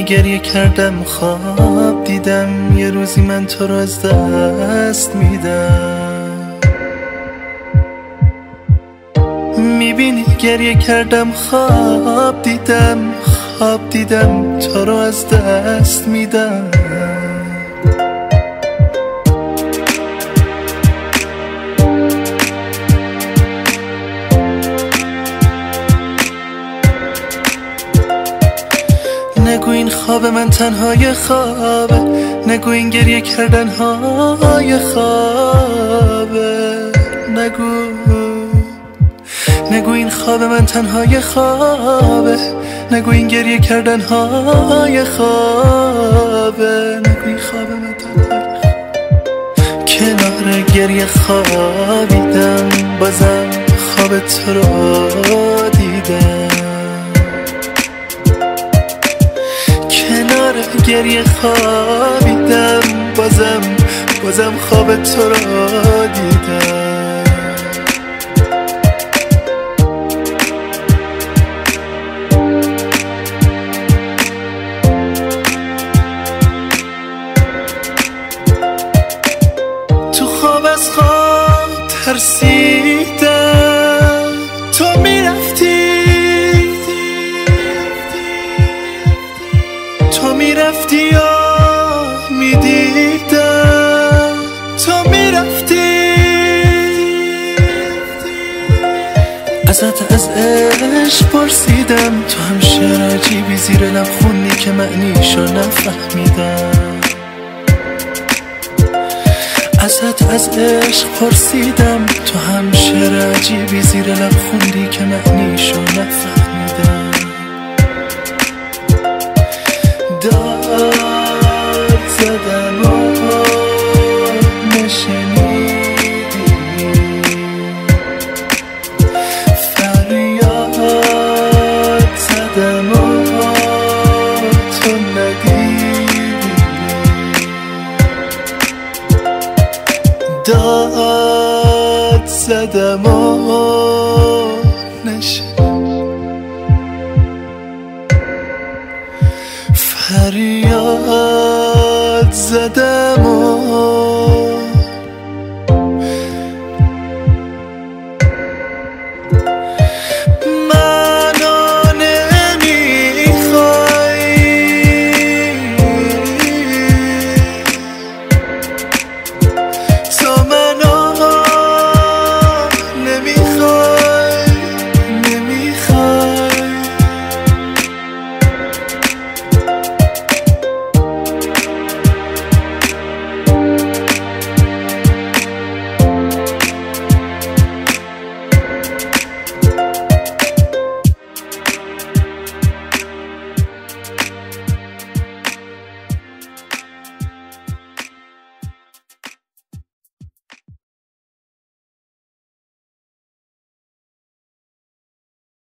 گریه کردم خواب دیدم یه روزی من تو رو از دست میدم. میبینی گریه کردم خواب دیدم تو رو از دست میدم. نگو این خواب من تنهای خوابه، نگو این گریه کردن های خوابه، نگو این خواب من تنهای خوابه، نگو این گریه کردن های خوابه، نگو این خواب من تنهای خوابه. کنار گریه خوابیدم بازم خواب تو رو دیدم. کنار گریه خوابیدم بازم خواب تو رو دیدم. تو خواب از خواب ترسیدم تو میرفتی یا میدیدم تو میرفتی. ازت از عشق پرسیدم تو هم شعر عجیبی زیر لب خوندی که معنیشو نفهمیدم. ازت از عشق پرسیدم تو هم شعر عجیبی زیر لب خوندی که معنیشو نفهمیدم. داد زدم و نشنیدی، فریاد زدم و تو ندیدی. داد زدم و نشنیدی، فریاد زدم و